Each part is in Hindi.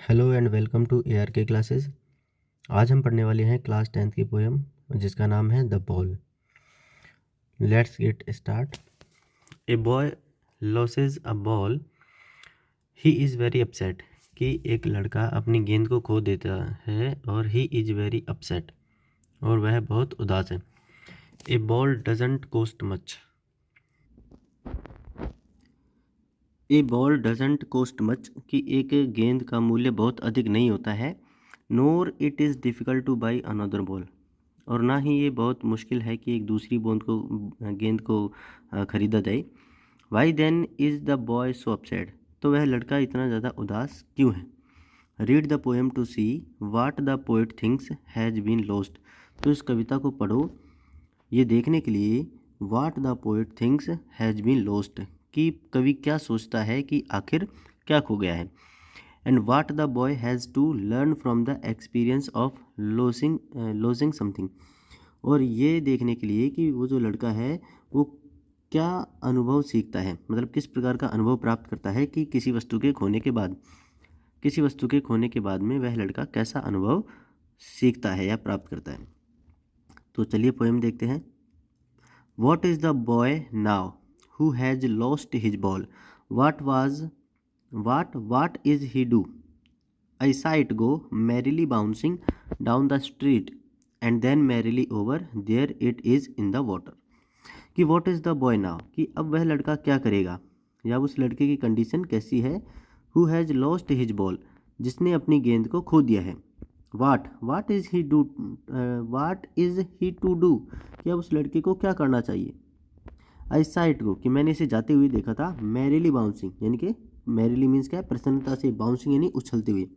Hello and welcome to ARK classes. आज हम पढ़ने वाले हैं क्लास 10th की पोएम जिसका नाम है the ball. Let's get start. A boy losses a ball, he is very upset. कि एक लड़का अपनी गेंद को खो देता है और ही इज़ वेरी अपसेट, और वह बहुत उदास है। A ball doesn't cost much. A ball doesn't cost much कि एक गेंद का मूल्य बहुत अधिक नहीं होता है। Nor it is difficult to buy another ball, और ना ही ये बहुत मुश्किल है कि एक दूसरी गेंद को ख़रीदा जाए। Why then is the boy so upset, तो वह लड़का इतना ज़्यादा उदास क्यों है। Read the poem to see what the poet thinks has been lost, तो इस कविता को पढ़ो ये देखने के लिए what the poet thinks has been lost, कि कवि क्या सोचता है कि आखिर क्या खो गया है। And what the boy has to learn from the experience of losing something, और ये देखने के लिए कि वो जो लड़का है वो क्या अनुभव सीखता है, मतलब किस प्रकार का अनुभव प्राप्त करता है कि किसी वस्तु के खोने के बाद में वह लड़का कैसा अनुभव सीखता है या प्राप्त करता है। तो चलिए पोएम देखते हैं। What is the boy now who has lost his ball? What is he do? I saw it go merrily bouncing down the street, and then merrily over there it is in the water. कि what is the boy now, कि अब वह लड़का क्या करेगा या उस लड़के की कंडीशन कैसी है। Who has lost his ball, जिसने अपनी गेंद को खो दिया है। What is he do? What is he to do, कि अब उस लड़के को क्या करना चाहिए। आई साइट को, कि मैंने इसे जाते हुए देखा था। मैरिली बाउंसिंग, यानी कि मैरिली मीन्स क्या है, प्रसन्नता से, बाउंसिंग यानी उछलते हुए।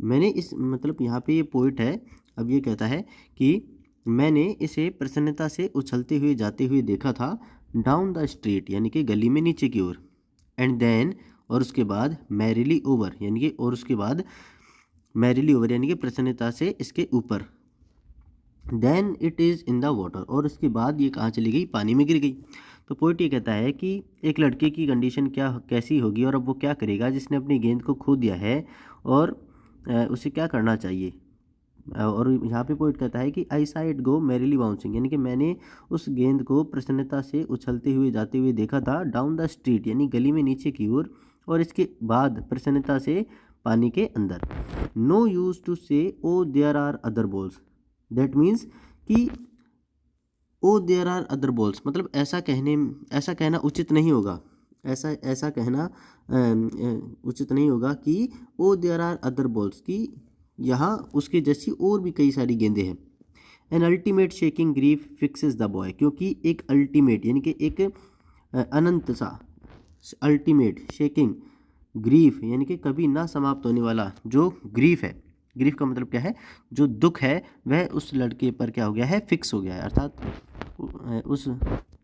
मैंने इस मतलब यहाँ पे ये पोइट है, अब ये कहता है कि मैंने इसे प्रसन्नता से उछलते हुए जाते हुए देखा था। डाउन द स्ट्रीट, यानी कि गली में नीचे की ओर। एंड देन, और उसके बाद मैरिली ओवर, यानी कि और उसके बाद मैरिली ओवर यानी कि प्रसन्नता से इसके ऊपर। Then it is in the water, और उसके बाद ये कहाँ चली गई, पानी में गिर गई। तो पोइट ये कहता है कि एक लड़के की कंडीशन कैसी होगी और अब वो क्या करेगा जिसने अपनी गेंद को खो दिया है, और उसे क्या करना चाहिए। और यहाँ पे पोइट कहता है कि आई सा इट गो मैरिली बाउंसिंग, यानी कि मैंने उस गेंद को प्रसन्नता से उछलते हुए जाते हुए देखा था। डाउन द स्ट्रीट, यानी गली में नीचे की ओर, और इसके बाद प्रसन्नता से पानी के अंदर। No use to say oh there are other balls, that means कि oh there are other balls, मतलब ऐसा कहना उचित नहीं होगा। ऐसा कहना उचित नहीं होगा कि oh there are other balls, कि यहाँ उसके जैसी और भी कई सारी गेंदें हैं। An ultimate shaking grief fixes the boy, क्योंकि एक अल्टीमेट यानी कि एक अनंत सा, अल्टीमेट शेकिंग ग्रीफ यानी कि कभी ना समाप्त होने वाला जो ग्रीफ है। ग्रीफ का मतलब क्या है, जो दुख है वह उस लड़के पर क्या हो गया है, फिक्स हो गया है, अर्थात उस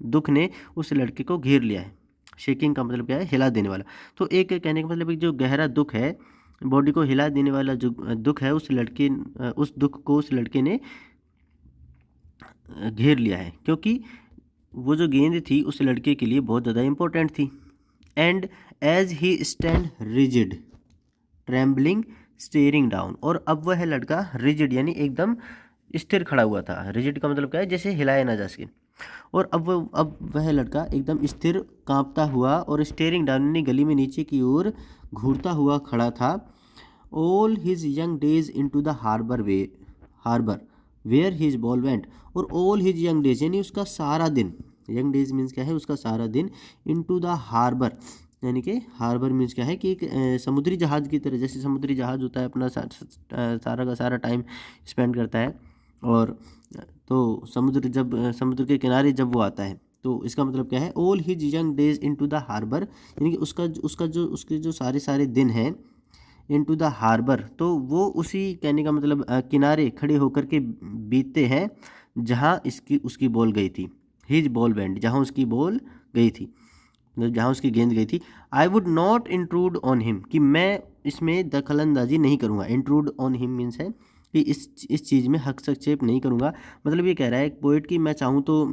दुख ने उस लड़के को घेर लिया है। शेकिंग का मतलब क्या है, हिला देने वाला। तो एक कहने का मतलब जो गहरा दुख है, बॉडी को हिला देने वाला जो दुख है, उस दुख को उस लड़के ने घेर लिया है, क्योंकि वो जो गेंद थी उस लड़के के लिए बहुत ज़्यादा इम्पोर्टेंट थी। And as he stand rigid trembling staring down, और अब वह लड़का रिजिड यानी एकदम स्थिर खड़ा हुआ था। रिजिड का मतलब क्या है, जैसे हिलाया ना जा सके। और अब वह लड़का एकदम स्थिर कांपता हुआ और स्टेयरिंग डाउन यानी गली में नीचे की ओर घूरता हुआ खड़ा था। All his young days into the harbour where his ball went, और ऑल हिज यंग डेज यानी उसका सारा दिन, यंग डेज मीन्स क्या है, उसका सारा दिन, इनटू द हार्बर यानी कि हार्बर मीन्स क्या है कि एक समुद्री जहाज़ की तरह, जैसे समुद्री जहाज़ होता है अपना सारा का सारा टाइम स्पेंड करता है। और तो समुद्र के किनारे जब वो आता है, तो इसका मतलब क्या है, all his young days into the harbour, यानी कि उसके जो सारे सारे दिन हैं इनटू द हार्बर, तो वो उसी कहने का मतलब किनारे खड़े होकर के बीतते हैं जहाँ उसकी बॉल गई थी। हिज बॉल वेंट, जहाँ उसकी बॉल गई थी, मतलब जहाँ उसकी गेंद गई थी। I would not intrude on him, कि मैं इसमें दखलंदाजी नहीं करूँगा। इंट्रूड ऑन हिम मीन्स है कि इस चीज़ में हस्तक्षेप नहीं करूँगा। मतलब ये कह रहा है एक पोइट कि मैं चाहूँ तो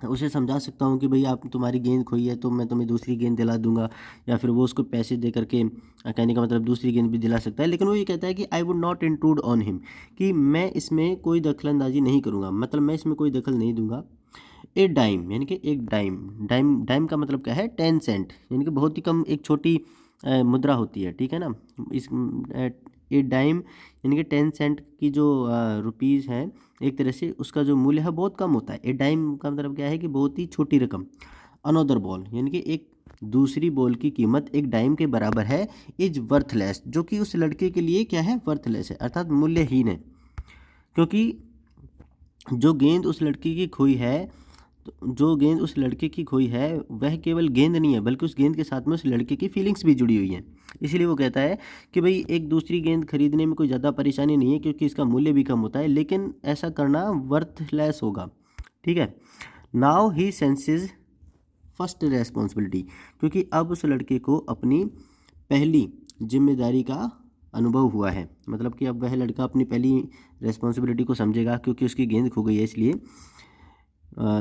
उसे समझा सकता हूँ कि भाई आप तुम्हारी गेंद खोई है तो मैं तुम्हें दूसरी गेंद दिला दूंगा, या फिर वो उसको पैसे दे करके कहने का मतलब दूसरी गेंद भी दिला सकता है। लेकिन वो ये कहता है कि I would not intrude on him, कि मैं इसमें कोई दखलंदाजी नहीं करूँगा, मतलब मैं इसमें कोई दखल नहीं दूंगा। ए डाइम यानी कि एक डाइम, डाइम डाइम का मतलब क्या है, 10 सेंट, यानी कि बहुत ही कम एक छोटी मुद्रा होती है, ठीक है ना। इस ए डाइम यानी कि 10 सेंट की जो रुपीज़ है, एक तरह से उसका जो मूल्य है बहुत कम होता है। ए डाइम का मतलब क्या है कि बहुत ही छोटी रकम। अनदर बॉल यानी कि एक दूसरी बॉल की कीमत एक डाइम के बराबर है, इज वर्थलेस, जो कि उस लड़के के लिए क्या है, वर्थलेस है, अर्थात मूल्यहीन है। क्योंकि जो गेंद उस लड़की की खोई है, जो गेंद उस लड़के की खोई है वह केवल गेंद नहीं है, बल्कि उस गेंद के साथ में उस लड़के की फीलिंग्स भी जुड़ी हुई हैं। इसीलिए वो कहता है कि भाई एक दूसरी गेंद खरीदने में कोई ज़्यादा परेशानी नहीं है, क्योंकि इसका मूल्य भी कम होता है, लेकिन ऐसा करना वर्थलेस होगा, ठीक है। Now he senses first responsibility, क्योंकि अब उस लड़के को अपनी पहली जिम्मेदारी का अनुभव हुआ है, मतलब कि अब वह लड़का अपनी पहली रेस्पॉन्सिबिलिटी को समझेगा, क्योंकि उसकी गेंद खो गई है। इसलिए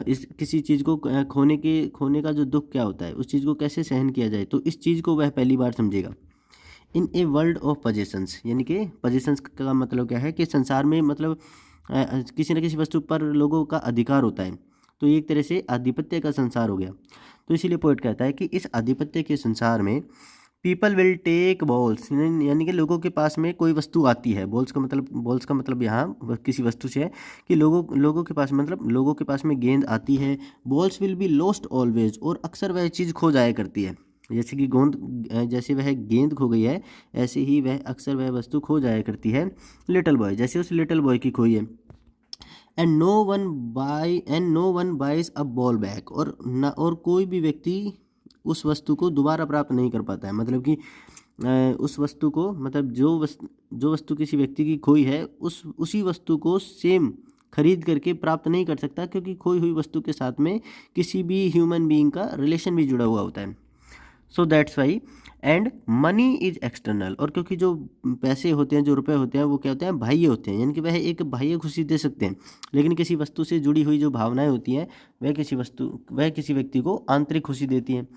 इस किसी चीज़ को खोने का जो दुख क्या होता है, उस चीज़ को कैसे सहन किया जाए, तो इस चीज़ को वह पहली बार समझेगा। इन ए वर्ल्ड ऑफ पोजेशंस, यानी कि पोजेशंस का मतलब क्या है कि संसार में मतलब किसी न किसी वस्तु पर लोगों का अधिकार होता है, तो ये एक तरह से आधिपत्य का संसार हो गया। तो इसीलिए पोएट कहता है कि इस आधिपत्य के संसार में पीपल विल टेक बॉल्स, यानी कि लोगों के पास में कोई वस्तु आती है, बॉल्स का मतलब यहाँ किसी वस्तु से है, कि लोगों के पास मतलब लोगों के पास में गेंद आती है। Balls will be lost always, और अक्सर वह चीज़ खो जाया करती है। जैसे कि जैसे वह गेंद खो गई है, ऐसे ही वह अक्सर वह वस्तु खो जाया करती है। लिटिल बॉय, जैसे उस लिटिल बॉय की खोई है। And no one buys a ball back, और कोई भी व्यक्ति उस वस्तु को दोबारा प्राप्त नहीं कर पाता है, मतलब कि उस वस्तु को मतलब जो वस्तु किसी व्यक्ति की खोई है, उसी वस्तु को सेम खरीद करके प्राप्त नहीं कर सकता, क्योंकि खोई हुई वस्तु के साथ में किसी भी ह्यूमन बीइंग का रिलेशन भी जुड़ा हुआ होता है। So that's why and money is external, और क्योंकि जो पैसे होते हैं, जो रुपए होते हैं, वो क्या होते हैं, बाह्य होते हैं, यानी कि वह एक बाह्य खुशी दे सकते हैं। लेकिन किसी वस्तु से जुड़ी हुई जो भावनाएं होती हैं, वह किसी व्यक्ति को आंतरिक खुशी देती हैं।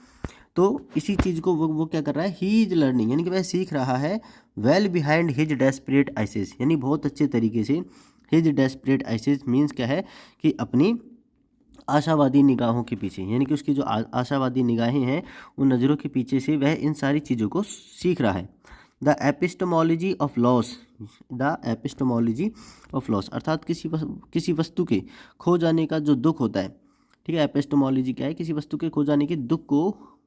तो इसी चीज़ को वो क्या कर रहा है, ही इज लर्निंग, यानी कि वह सीख रहा है। वेल बिहाइंड हिज डेस्परेट आइसेस, यानी बहुत अच्छे तरीके से। हिज डेस्परेट आइसेस मीन्स क्या है कि अपनी आशावादी निगाहों के पीछे, यानी कि उसकी जो आशावादी निगाहें हैं, उन नज़रों के पीछे से वह इन सारी चीज़ों को सीख रहा है। The epistemology of loss, the epistemology of loss, अर्थात किसी वस्तु के खो जाने का जो दुख होता है, ठीक है। एपिस्टमोलॉजी क्या है, किसी वस्तु के खो जाने के दुख को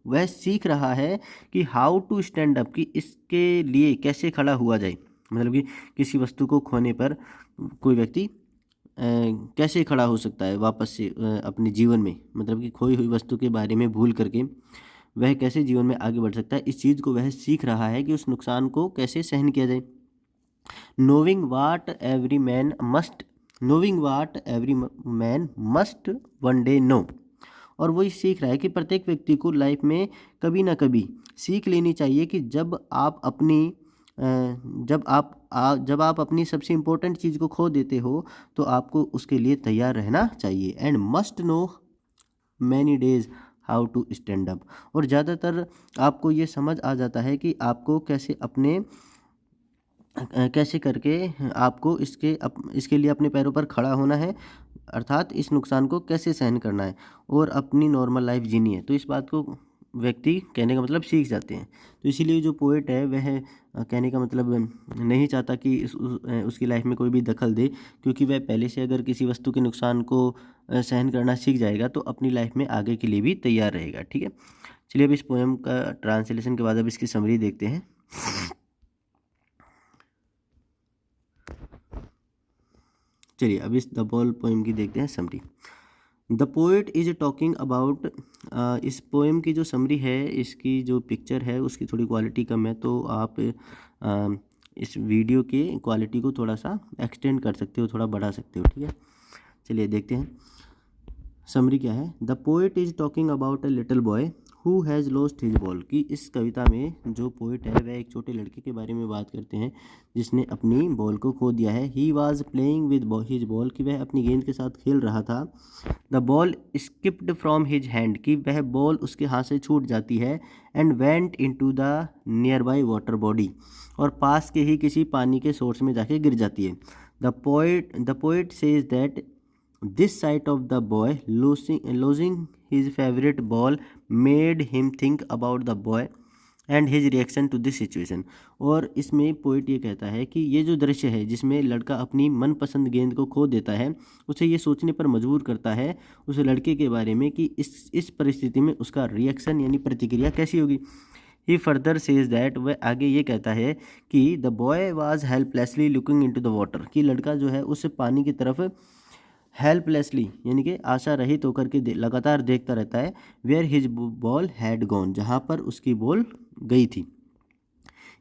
वह सीख रहा है कि हाउ टू स्टैंड अप, कि इसके लिए कैसे खड़ा हुआ जाए, मतलब कि किसी वस्तु को खोने पर कोई व्यक्ति कैसे खड़ा हो सकता है वापस से अपने जीवन में, मतलब कि खोई हुई वस्तु के बारे में भूल करके वह कैसे जीवन में आगे बढ़ सकता है, इस चीज़ को वह सीख रहा है कि उस नुकसान को कैसे सहन किया जाए। Knowing what every man must knowing what every man must one day know, और वो ये सीख रहा है कि प्रत्येक व्यक्ति को लाइफ में कभी ना कभी सीख लेनी चाहिए कि जब आप अपनी सबसे इम्पोर्टेंट चीज़ को खो देते हो, तो आपको उसके लिए तैयार रहना चाहिए। And must know many days how to stand up, और ज़्यादातर आपको ये समझ आ जाता है कि आपको कैसे करके आपको इसके लिए अपने पैरों पर खड़ा होना है, अर्थात इस नुकसान को कैसे सहन करना है और अपनी नॉर्मल लाइफ जीनी है। तो इस बात को व्यक्ति कहने का मतलब सीख जाते हैं। तो इसीलिए जो पोएट है वह कहने का मतलब नहीं चाहता कि उसकी लाइफ में कोई भी दखल दे, क्योंकि वह पहले से अगर किसी वस्तु के नुकसान को सहन करना सीख जाएगा, तो अपनी लाइफ में आगे के लिए भी तैयार रहेगा, ठीक है। चलिए अब इस पोएम का ट्रांसलेशन के बाद अब इसकी समरी देखते हैं। चलिए अब इस द बॉल पोएम की देखते हैं summary. The poet is talking about, इस पोएम की जो समरी है, इसकी जो पिक्चर है उसकी थोड़ी क्वालिटी कम है, तो आप इस वीडियो के क्वालिटी को थोड़ा सा एक्सटेंड कर सकते हो, थोड़ा बढ़ा सकते हो, ठीक है। चलिए देखते हैं समरी क्या है। The poet is talking about a little boy who has lost his ball, कि इस कविता में जो पोइट है वह एक छोटे लड़के के बारे में बात करते हैं जिसने अपनी बॉल को खो दिया है। He was playing with his ball, कि वह अपनी गेंद के साथ खेल रहा था। The ball skipped from his hand, कि वह बॉल उसके हाथ से छूट जाती है। And went into the near by water body, और पास के ही किसी पानी के सोर्स में जाके गिर जाती है। The poet says that this sight of the boy losing his favorite ball made him think about the boy and his reaction to this situation। और इसमें पोइट ये कहता है कि ये जो दृश्य है जिसमें लड़का अपनी मनपसंद गेंद को खो देता है, उसे ये सोचने पर मजबूर करता है उस लड़के के बारे में कि इस परिस्थिति में उसका रिएक्शन यानी प्रतिक्रिया कैसी होगी। ही फर्दर सेज दैट, वह आगे ये कहता है कि the boy was helplessly looking into the water, कि लड़का जो है उस पानी की तरफ हेल्पलेसली यानी कि आशा रहित होकर के लगातार देखता रहता है। Where his ball had gone, जहाँ पर उसकी बॉल गई थी।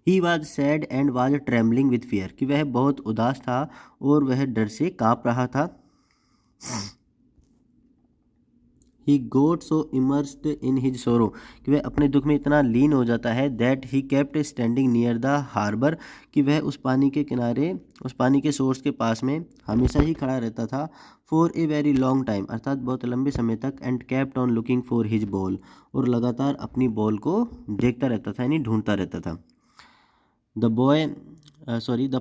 He was sad and was trembling with fear, कि वह बहुत उदास था और वह डर से काँप रहा था। ही गोट सो इमर्स्ड इन हिज सोरो, कि वह अपने दुख में इतना लीन हो जाता है। That he kept standing near the harbour, कि वह उस पानी के किनारे उस पानी के सोर्स के पास में हमेशा ही खड़ा रहता था। For a very long time, अर्थात बहुत लंबे समय तक। And kept on looking for his ball, और लगातार अपनी बॉल को देखता रहता था यानी ढूंढता रहता था। The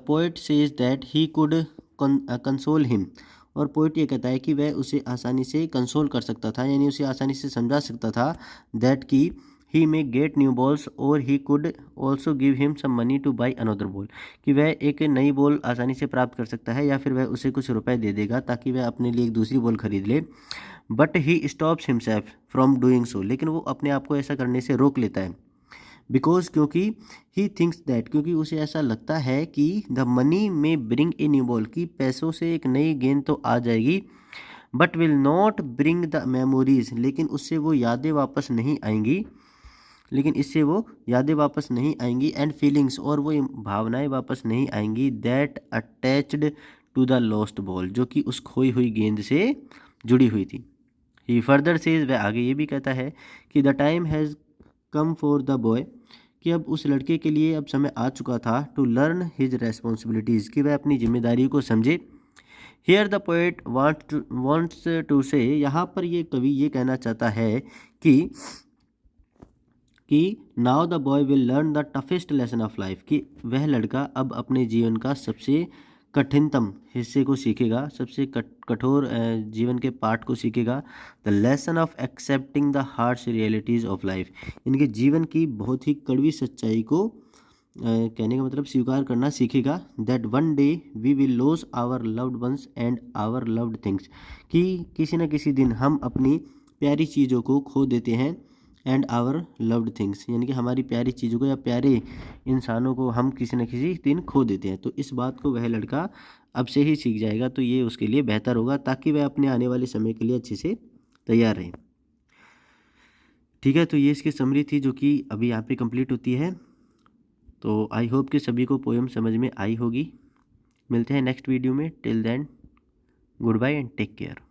poet says that he could console him, और पोइट ये कहता है कि वह उसे आसानी से कंसोल कर सकता था यानी उसे आसानी से समझा सकता था। दैट कि he may get new balls और he could also give him some money to buy another ball, कि वह एक नई बॉल आसानी से प्राप्त कर सकता है या फिर वह उसे कुछ रुपए दे देगा ताकि वह अपने लिए एक दूसरी बॉल खरीद ले। But he stops himself from doing so, लेकिन वो अपने आप को ऐसा करने से रोक लेता है। बिकॉज, क्योंकि ही थिंक्स दैट, क्योंकि उसे ऐसा लगता है कि द मनी में ब्रिंग ए न्यू बॉल, कि पैसों से एक नई गेंद तो आ जाएगी, but will not bring the memories, लेकिन उससे वो यादें वापस नहीं आएंगी एंड फीलिंग्स, और वो भावनाएं वापस नहीं आएंगी। That attached to the lost ball, जो कि उस खोई हुई गेंद से जुड़ी हुई थी। ही फर्दर सेज, वह आगे ये भी कहता है कि the time has come for the boy, कि अब उस लड़के के लिए अब समय आ चुका था। टू लर्न हिज रेस्पॉन्सिबिलिटीज़, कि वह अपनी जिम्मेदारियों को समझे। Here the poet wants to say, यहाँ पर ये कवि ये कहना चाहता है कि now the boy will learn the toughest lesson of life, कि वह लड़का अब अपने जीवन का सबसे कठिनतम हिस्से को सीखेगा, सबसे कठोर जीवन के पाठ को सीखेगा। The lesson of accepting the harsh realities of life, इनके जीवन की बहुत ही कड़वी सच्चाई को कहने का मतलब स्वीकार करना सीखेगा। That one day we will loss our loved ones and our loved things, कि किसी न किसी दिन हम अपनी प्यारी चीज़ों को खो देते हैं। एंड आवर लव्ड थिंग्स, यानी कि हमारी प्यारी चीज़ों को या प्यारे इंसानों को हम किसी न किसी दिन खो देते हैं। तो इस बात को वह लड़का अब से ही सीख जाएगा, तो ये उसके लिए बेहतर होगा ताकि वह अपने आने वाले समय के लिए अच्छे से तैयार रहे। ठीक है, तो ये इसकी समरी थी जो कि अभी यहाँ पे कंप्लीट होती है। तो आई होप कि सभी को पोएम समझ में आई होगी। मिलते हैं नेक्स्ट वीडियो में। Till then, good bye and take care.